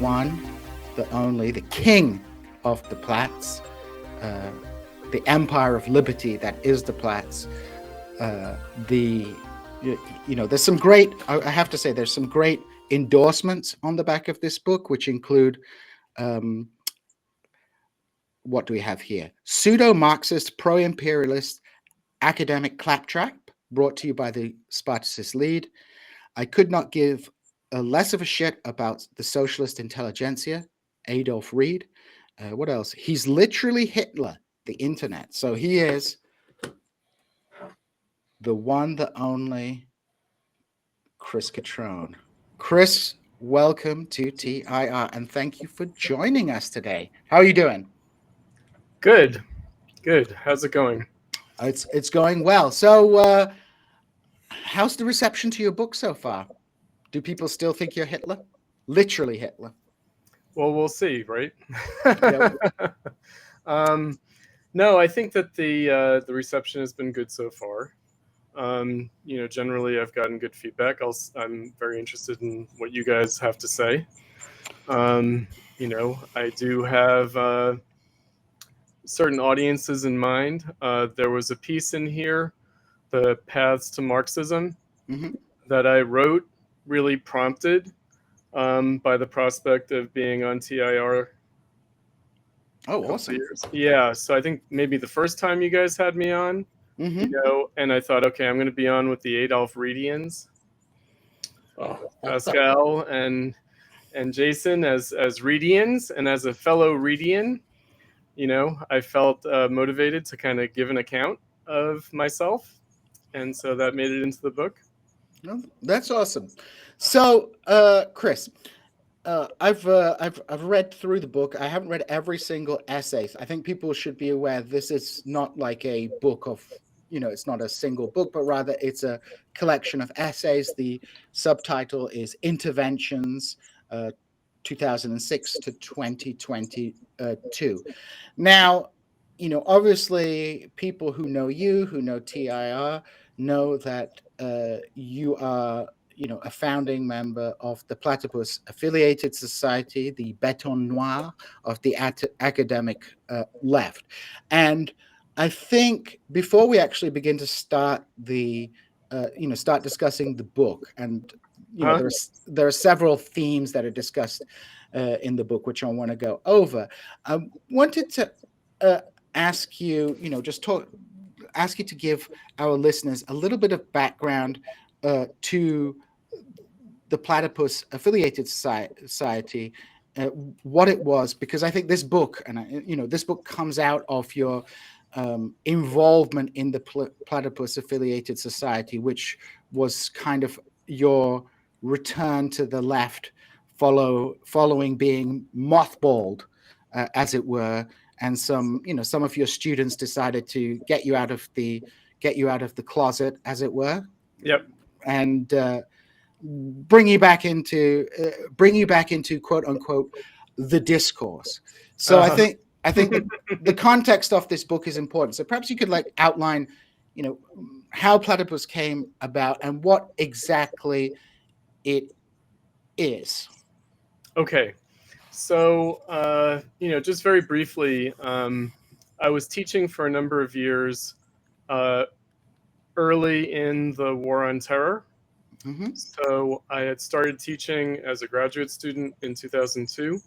one, the only, the king of the Platts, the empire of liberty that is the Platts. There's some great, I have to say, there's some great endorsements on the back of this book, which include, what do we have here? Pseudo-Marxist, pro-imperialist, academic claptrap, brought to you by the Spartacist lead. I could not give less of a shit about the socialist intelligentsia, Adolf Reed. What else? He's literally Hitler, the internet. So he is the one, the only Chris Cutrone. Chris, welcome to TIR, and thank you for joining us today. How are you doing? Good. How's it going? It's going well. So, how's the reception to your book so far? Do people still think you're Hitler? Literally Hitler? Well, we'll see, right? Yeah. No, I think that the reception has been good so far. Generally, I've gotten good feedback. I'm very interested in what you guys have to say. I do have certain audiences in mind. There was a piece in here, The Paths to Marxism, that I wrote, really prompted by the prospect of being on TIR. Oh, awesome. Yeah, so I think maybe the first time you guys had me on, and I thought, okay, I'm going to be on with the Adolf Reedians, Pascal and Jason as Reedians, and as a fellow Reedian, I felt motivated to kind of give an account of myself, and so that made it into the book. Oh, that's awesome. So, Chris, I've read through the book. I haven't read every single essay. I think people should be aware this is not like a book of, it's not a single book, but rather it's a collection of essays. The subtitle is Interventions, 2006 to 2022. Now, obviously, people who know you, who know TIR, know that you are, a founding member of the Platypus Affiliated Society, the Béton Noir of the academic left. And I think before we actually begin to start start discussing the book, and there are several themes that are discussed in the book, which I want to go over. I wanted to ask you, ask you to give our listeners a little bit of background to the Platypus Affiliated Society, what it was, because I think this book, and this book comes out of your involvement in the Platypus Affiliated Society, which was kind of your return to the left, following being mothballed, as it were, and some of your students decided to get you out of the closet, as it were. Yep. And bring you back into quote unquote the discourse. So I think the context of this book is important. So perhaps you could outline, how Platypus came about and what exactly it is. Okay. So, just very briefly, I was teaching for a number of years early in the War on Terror. So I had started teaching as a graduate student in 2002.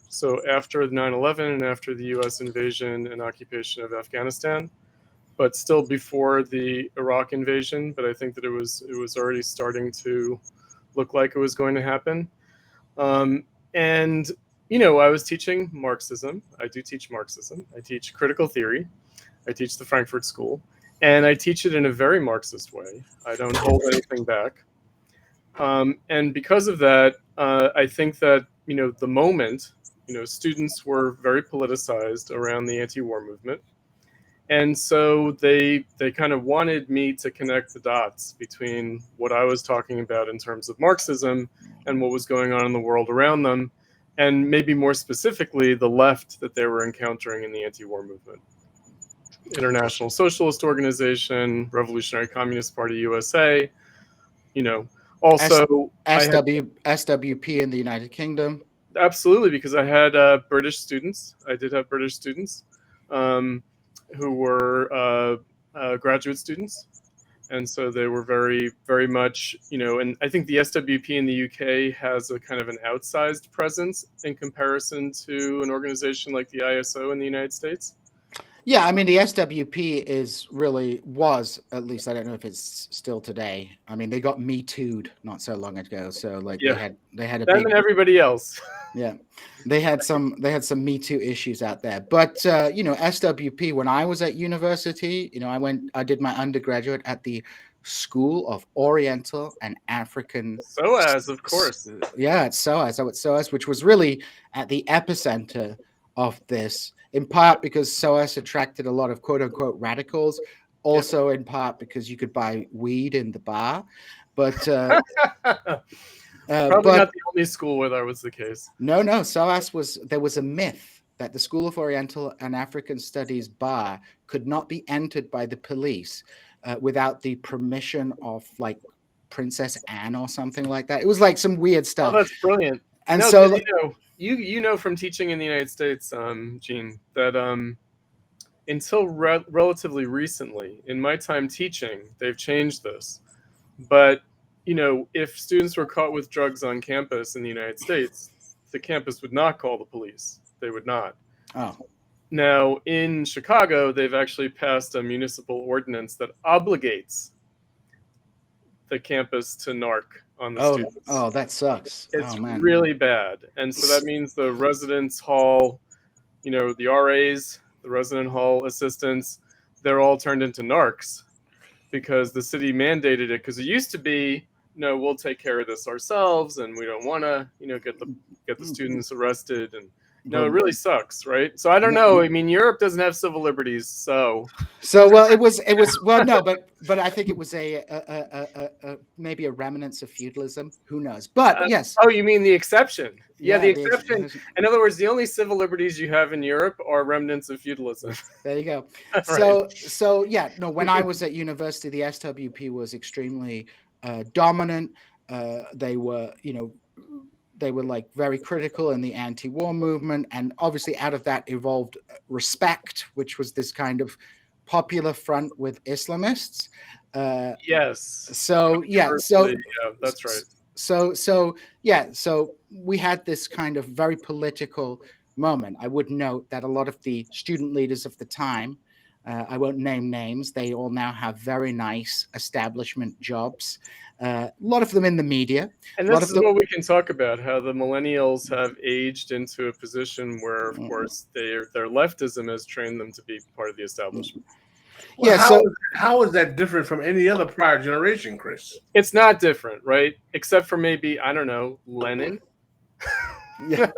So after 9/11 and after the U.S. invasion and occupation of Afghanistan, but still before the Iraq invasion. But I think that it was already starting to look like it was going to happen. And I was teaching Marxism. I do teach Marxism. I teach critical theory. I teach the Frankfurt School, and I teach it in a very Marxist way. I don't hold anything back. And because of that, I think that, the moment, students were very politicized around the anti-war movement. And so they kind of wanted me to connect the dots between what I was talking about in terms of Marxism and what was going on in the world around them, and maybe more specifically, the left that they were encountering in the anti-war movement. International Socialist Organization, Revolutionary Communist Party USA, also SWP in the United Kingdom. Absolutely, because I had British students. I did have British students um, who were graduate students, and so they were very, very much, and I think the SWP in the UK has a kind of an outsized presence in comparison to an organization like the ISO in the United States. Yeah, I mean the SWP was, at least I don't know if it's still today. I mean they got Me Too'd not so long ago, so like Yeah, they had a them big, and everybody else. yeah, they had some Me Too issues out there. But SWP, when I was at university, I did my undergraduate at the School of Oriental and African. SOAS, of course. Yeah, at SOAS, which was really at the epicenter of this, in part because SOAS attracted a lot of quote unquote radicals, also in part because you could buy weed in the bar. But Probably not the only school where that was the case. No, SOAS there was a myth that the School of Oriental and African Studies bar could not be entered by the police without the permission of like Princess Anne or something like that. It was like some weird stuff. Oh, that's brilliant. And no, so you know from teaching in the United States, Gene, that until relatively recently, in my time teaching, they've changed this. But if students were caught with drugs on campus in the United States, the campus would not call the police. They would not. Oh. Now, in Chicago, they've actually passed a municipal ordinance that obligates the campus to narc on the students. Oh, that sucks. It's really bad. And so that means the residence hall, the RAs, the resident hall assistants, they're all turned into narcs because the city mandated it. Because it used to be, we'll take care of this ourselves, and we don't want to, get the students arrested. And it really sucks, right? So I don't know. I mean, Europe doesn't have civil liberties, so well, it was no, but I think it was a maybe a remnants of feudalism. Who knows? But yes. Oh, you mean the exception? Yeah, the exception. In other words, the only civil liberties you have in Europe are remnants of feudalism. There you go. Right. So yeah, no. When I was at university, the SWP was extremely dominant. They were, they were like very critical in the anti-war movement, and obviously out of that evolved Respect, which was this kind of popular front with Islamists. Yes. So that's right. So we had this kind of very political moment. I would note that a lot of the student leaders of the time, I won't name names, they all now have very nice establishment jobs. A lot of them in the media. And this is what we can talk about, how the millennials have aged into a position where, of course, their leftism has trained them to be part of the establishment. Well, how is that different from any other prior generation, Chris? It's not different, right? Except for maybe, I don't know, Lenin. Right?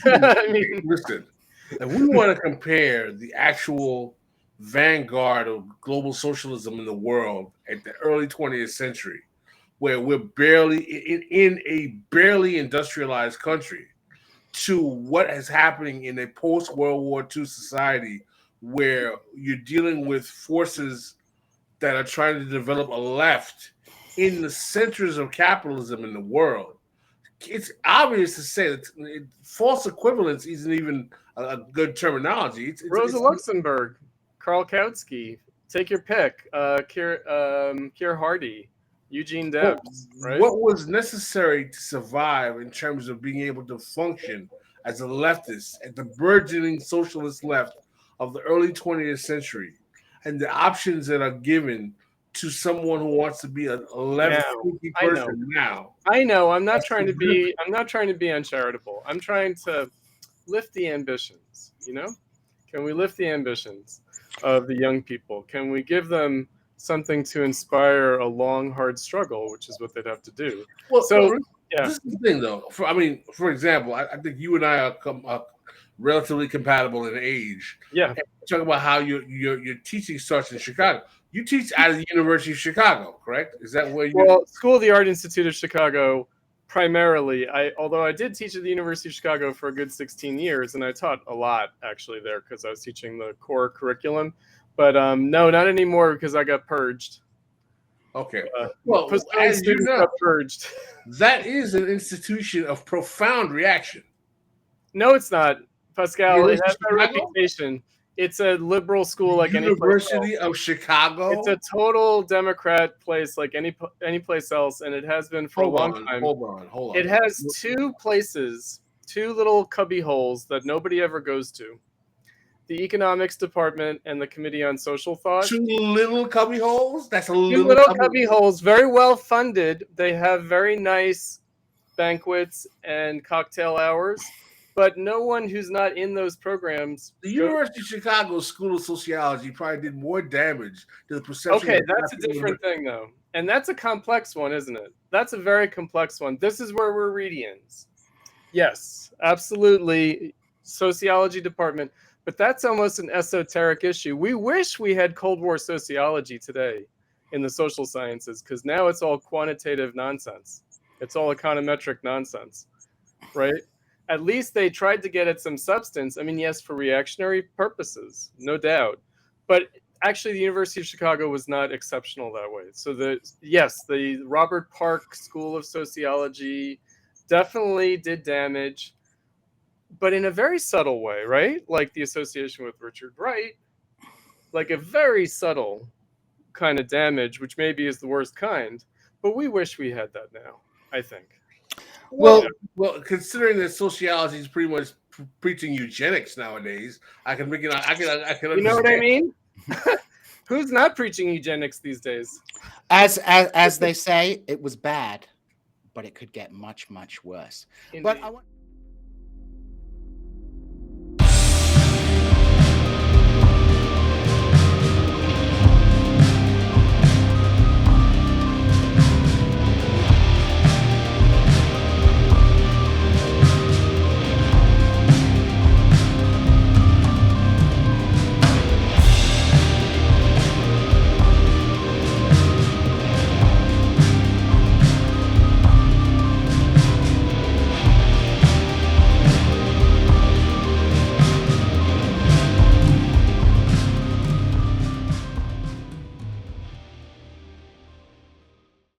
I mean, listen, if we want to compare the actual vanguard of global socialism in the world at the early 20th century, where we're barely in a barely industrialized country, to what is happening in a post-World War II society where you're dealing with forces that are trying to develop a left in the centers of capitalism in the world, it's obvious to say that false equivalence isn't even a good terminology. Rosa Luxemburg, Karl Kautsky, take your pick, Keir Hardie, Eugene Debs, right? What was necessary to survive in terms of being able to function as a leftist at the burgeoning socialist left of the early 20th century, and the options that are given to someone who wants to be a left-thinking person now? I know. I'm not trying to be uncharitable. I'm trying to lift the ambitions. Can we lift the ambitions of the young people? Can we give them something to inspire a long, hard struggle, which is what they'd have to do? Well, so this is the thing, though. For example, I think you and I are relatively compatible in age. Yeah. Talk about how your teaching starts in Chicago. You teach at the University of Chicago, correct? Is that where you? Well, School of the Art Institute of Chicago, primarily. Although I did teach at the University of Chicago for a good 16 years, and I taught a lot actually there because I was teaching the core curriculum. But no, not anymore because I got purged. Okay. Well, as you know, got purged. That is an institution of profound reaction. No, it's not, Pascal. It University has of that Chicago? reputation. It's a liberal school like any place else. University of Chicago. It's a total Democrat place like any place else, and it has been for a long time. Hold on. It has two places, two little cubby holes that nobody ever goes to. The economics department and the committee on social thought. Two little cubby holes? That's a Two little cubby holes, very well funded. They have very nice banquets and cocktail hours, but no one who's not in those programs. The University of Chicago School of Sociology probably did more damage to the perception. Okay, that's a different thing, though. And that's a complex one, isn't it? That's a very complex one. This is where we're Reedians. Yes, absolutely. Sociology department. But that's almost an esoteric issue. We wish we had Cold War sociology today in the social sciences, because now it's all quantitative nonsense. It's all econometric nonsense, right? At least they tried to get at some substance. I mean, yes, for reactionary purposes, no doubt. But actually, the University of Chicago was not exceptional that way. So the Robert Park School of Sociology definitely did damage, but in a very subtle way, right? Like the association with Richard Wright, like a very subtle kind of damage, which maybe is the worst kind. But we wish we had that now, I think. Well, considering that sociology is pretty much preaching eugenics nowadays, I can make it. I can understand. You know what I mean? Who's not preaching eugenics these days? As they say, it was bad, but it could get much, much worse. Indeed. But I want.